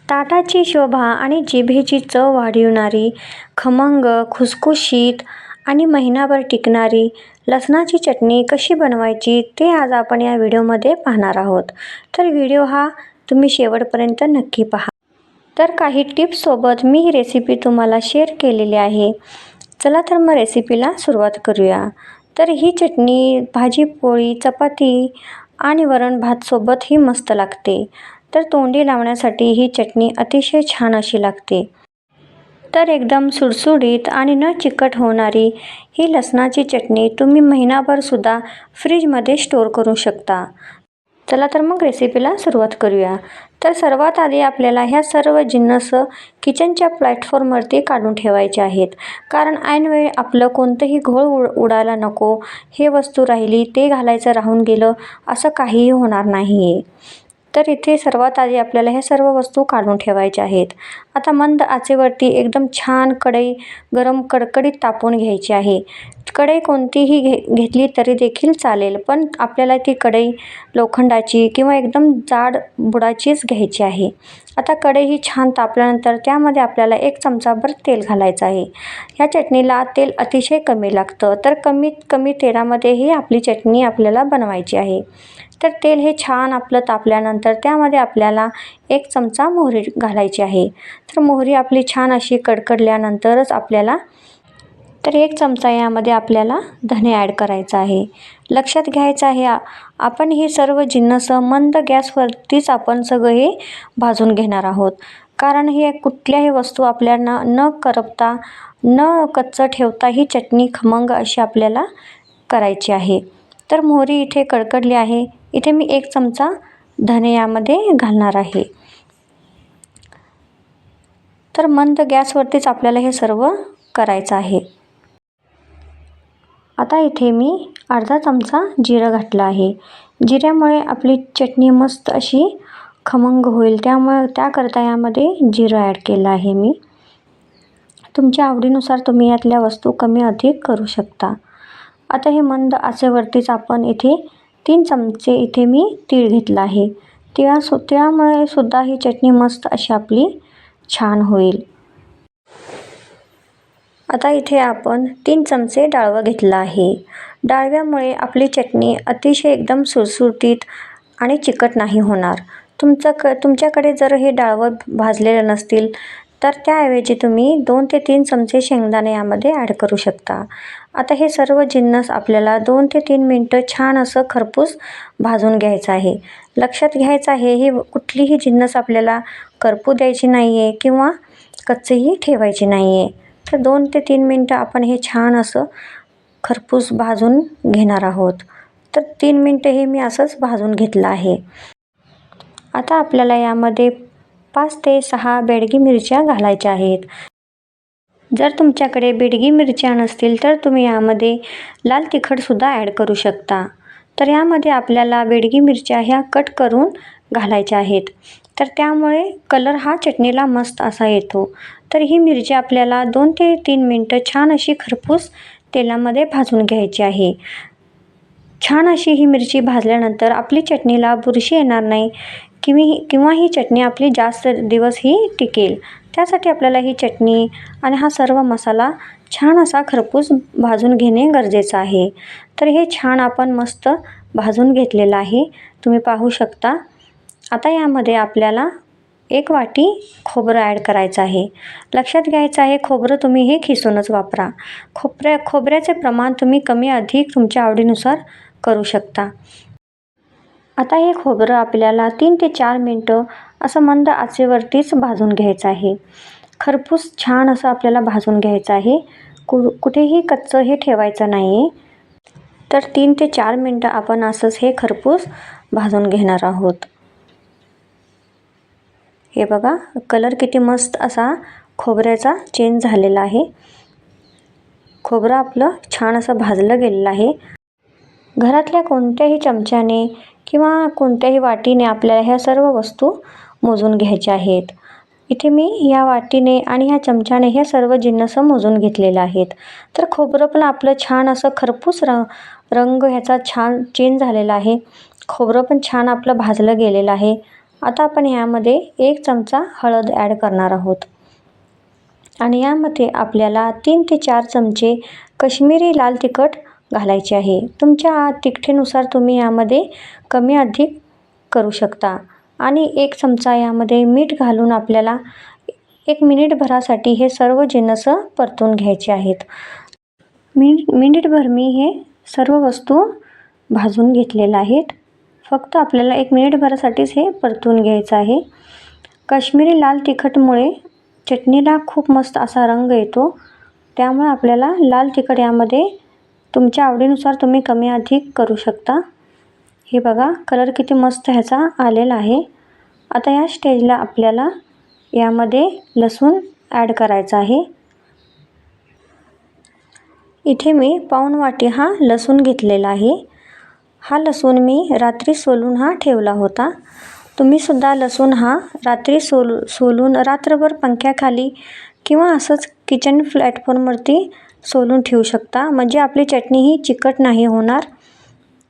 ताटाची शोभा आणि जिभेची चव वाढविणारी, खमंग, खुसखुशीत आणि महिनाभर टिकणारी लसणाची चटणी कशी बनवायची ते आज आपण या व्हिडिओमध्ये पाहणार आहोत. तर व्हिडिओ हा तुम्ही शेवटपर्यंत नक्की पहा. तर काही टिप्ससोबत मी ही रेसिपी तुम्हाला शेअर केलेली आहे. चला तर मग रेसिपीला सुरुवात करूया. तर ही चटणी भाजी, पोळी, चपाती आणि वरण भातसोबत ही मस्त लागते. तर तोंडी लावण्यासाठी ही चटणी अतिशय छान अशी लागते. तर एकदम सुटसुटीत आणि न चिकट होणारी ही लसणाची चटणी तुम्ही महिनाभरसुद्धा फ्रीजमध्ये स्टोअर करू शकता. चला तर मग रेसिपीला सुरुवात करूया. तर सर्वात आधी आपल्याला ह्या सर्व जिन्नस किचनच्या प्लॅटफॉर्मवरती काढून ठेवायचे आहेत. कारण ऐनवेळी आपलं कोणतंही घोळ उडायला नको, हे वस्तू राहिली, ते घालायचं राहून गेलं, असं काहीही होणार नाही आहे. तर इथे सर्वात आधी आपल्याला ह्या सर्व वस्तू काढून ठेवायच्या आहेत. आता मंद आचेवरती एकदम छान कढई गरम कडकडीत तापवून घ्यायची आहे. कढई कोणतीही घेतली तरी देखील चालेल, पण आपल्याला ती कढई लोखंडाची किंवा एकदम जाड बुडाचीच घ्यायची आहे. आता कढई ही छान तापल्यानंतर त्यामध्ये आपल्याला 1 चमचाभर तेल घालायचं आहे. ह्या चटणीला तेल अतिशय कमी लागतं, तर कमीत कमी तेलामध्ये ही आपली चटणी आपल्याला बनवायची आहे. तर तेल हे छान आपलं तापल्यानंतर त्यामध्ये आपल्याला 1 चमचा मोहरी घालायची आहे. तर मोहरी आपली छान अशी कडकडल्यानंतरच आपल्याला 1 चमचा यामध्ये आपल्याला धने ॲड करायचा आहे. लक्षात घ्यायचं आहे आपण ही सर्व जिन्नस मंद गॅसवरतीच आपण सगळं हे भाजून घेणार आहोत. कारण हे कुठल्याही वस्तू आपल्याला न करपता न कच्चं ठेवता ही चटणी खमंग अशी आपल्याला करायची आहे. तर मोहरी इथे कडकडली आहे. इथे मी 1 चमचा धने यामध्ये घालणार आहे. तर मंद गॅसवरतीच आपल्याला हे सर्व करायचं आहे. आता इथे मी अर्धा चमचा जिरं घातलं आहे. जिऱ्यामुळे आपली चटणी मस्त अशी खमंग होईल, त्यामुळे त्याकरता यामध्ये जिरं ॲड केलं आहे मी. तुमच्या आवडीनुसार तुम्ही यातल्या वस्तू कमी अधिक करू शकता. आता हे मंद आचेवरतीच आपण इथे 3 चमचे इथे मी तीळ घेतलं आहे. तिळामुळे सुद्धा ही चटणी मस्त अशी आपली छान होईल. आता इथे आपण 3 चमचे डाळवं घेतलं आहे. डाळव्यामुळे आपली चटणी अतिशय एकदम सुटसुटीत आणि चिकट नाही होणार. तुमच्याकडे जर हे डाळवं भाजलेलं नसतील तर त्याऐवजी तुम्ही 2 ते 3 चमचे शेंगदाणे यामध्ये ॲड करू शकता. आता हे सर्व जिन्नस आपल्याला 2 ते 3 मिनटं छान असं खरपूस भाजून घ्यायचं आहे. लक्षात घ्यायचं आहे ही कुठलीही जिन्नस आपल्याला करपू द्यायची नाही आहे किंवा कच्चीही ठेवायची नाही आहे. तर 2 ते 3 मिनटं आपण हे छान असं खरपूस भाजून घेणार आहोत. तर 3 मिनटं हे मी असंच भाजून घेतलं आहे. आता आपल्याला यामध्ये 5 ते 6 बेडगी मिरच्या घालायच्या आहेत. जर तुमच्याकडे बेडगी मिरच्या नसतील तर तुम्ही यामध्ये लाल तिखटसुद्धा ॲड करू शकता. तर यामध्ये आपल्याला बेडगी मिरच्या ह्या कट करून घालायच्या आहेत. तर त्यामुळे कलर हा चटणीला मस्त असा येतो. तर ही मिरची आपल्याला 2 ते 3 मिनटं छान अशी खरपूस तेलामध्ये भाजून घ्यायची आहे. छान अशी ही मिरची भाजल्यानंतर आपली चटणीला बुरशी येणार नाही किंवा ही चटणी आपली जास्त दिवस ही टिकेल. त्यासाठी आपल्याला ही चटणी आणि हा सर्व मसाला छान असा खरपूस भाजून घेणे गरजेचं आहे. तर हे छान आपण मस्त भाजून घेतलेलं आहे, तुम्ही पाहू शकता. आता यामध्ये आपल्याला 1 वाटी खोबरं ॲड करायचं आहे. लक्षात घ्यायचं आहे खोबरं तुम्ही हे खिसूनच वापरा. खोबऱ्याचे प्रमाण तुम्ही कमी अधिक तुमच्या आवडीनुसार करू शकता. आता हे खोबरं आपल्याला 3 ते 4 मिनटं असं मंद आचेवरतीच भाजून घ्यायचं आहे. खरपूस छान असं आपल्याला भाजून घ्यायचं आहे. कुठेही कच्चं हे ठेवायचं नाही आहे. तर 3 ते 4 मिनटं आपण असंच हे खरपूस भाजून घेणार आहोत. हे बघा कलर किती मस्त असा खोबऱ्याचा चेंज झालेला आहे. खोबरं आपलं छान असं भाजलं गेलेलं आहे. घरातल्या कोणत्याही चमच्याने किंवा कोणत्याही वाटीने आपल्याला ह्या सर्व वस्तू मोजून घ्यायच्या आहेत. इथे मी ह्या वाटीने आणि ह्या चमच्याने ह्या सर्व जिन्नस मोजून घेतलेले आहेत. तर खोबरं पण आपलं छान असं खरपूस रंग ह्याचा छान चेंज झालेला आहे. खोबरं पण छान आपलं भाजलं गेलेलं आहे. आता आपण यामध्ये 1 चमचा हळद ॲड करणार आहोत आणि यामध्ये आपल्याला 3 ते 4 चमचे काश्मीरी लाल तिखट घालायचे आहे. तुमच्या तिखटेनुसार तुम्ही यामध्ये कमी अधिक करू शकता आणि 1 चमचा यामध्ये मीठ घालून आपल्याला 1 मिनिटभरासाठी हे सर्व जिन्नस परतून घ्यायचे आहेत. मिनिटभर मी हे सर्व वस्तू भाजून घेतलेल्या आहेत. फक्त आपल्याला 1 मिनिटभरासाठीच हे परतून घ्यायचं आहे. काश्मीरी लाल तिखटमुळे चटणीला खूप मस्त असा रंग येतो, त्यामुळे आपल्याला लाल तिखट यामध्ये तुमच्या आवडीनुसार तुम्ही कमी अधिक करू शकता. हे बघा कलर किती मस्त ह्याचा आलेला आहे. आता या स्टेजला आपल्याला यामध्ये लसूण ॲड करायचा आहे. इथे मी पाऊण वाटी हा लसूण घेतलेला आहे. हा लसूण मी रात्री सोलून हा ठेवला होता. तुम्हीसुद्धा लसूण हा रात्री सोलून रात्रभर पंख्याखाली किंवा असंच किचन प्लॅटफॉर्मवरती सोलून ठेवू शकता. म्हणजे आपली चटणी ही चिकट नाही होणार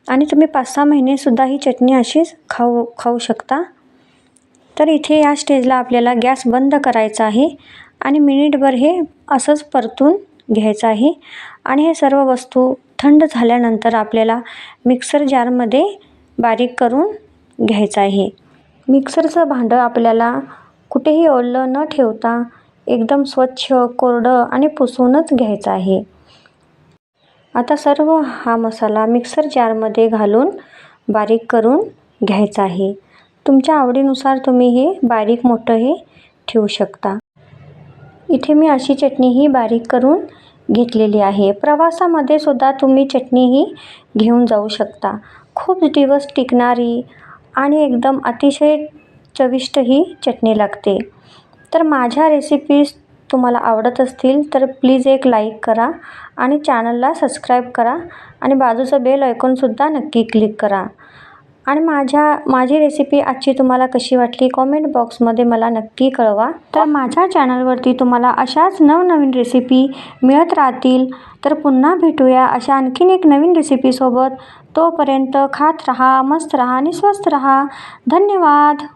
आणि तुम्ही 5-6 महिनेसुद्धा ही चटणी अशीच खाऊ शकता. तर इथे या स्टेजला आपल्याला गॅस बंद करायचा आहे आणि मिनिटभर हे असंच परतून घ्यायचं आहे आणि हे सर्व वस्तू थंड झाल्यानंतर आपल्याला मिक्सर जारमध्ये बारीक करून घ्यायचं आहे. मिक्सरचं भांडं आपल्याला कुठेही ओलं न ठेवता एकदम स्वच्छ, कोरडं आणि पुसूनच घ्यायचं आहे. आता सर्व हा मसाला मिक्सर जारमध्ये घालून बारीक करून घ्यायचा आहे. तुमच्या आवडीनुसार तुम्ही हे बारीक मोठं हे ठेवू शकता. इथे मी अशी चटणी ही बारीक करून घेतलेली आहे. प्रवासामध्ये सुद्धा तुम्ही चटणी ही घेऊन जाऊ शकता. खूप दिवस टिकणारी आणि एकदम अतिशय चविष्ट ही चटणी लागते. तर माझ्या रेसिपीज तुम्हाला आवडत असतील तर प्लीज एक लाईक करा आणि चॅनलला सबस्क्राईब करा आणि बाजूचं बेल आयकॉनसुद्धा नक्की क्लिक करा. आणि माझी रेसिपी आजची तुम्हाला कशी वाटली कॉमेंट बॉक्समध्ये मला नक्की कळवा. तर माझ्या चॅनलवरती तुम्हाला अशाच नवनवीन रेसिपी मिळत राहतील. तर पुन्हा भेटूया अशा आणखीन एक नवीन रेसिपीसोबत. तोपर्यंत खात रहा, मस्त रहा आणि स्वस्त रहा. धन्यवाद.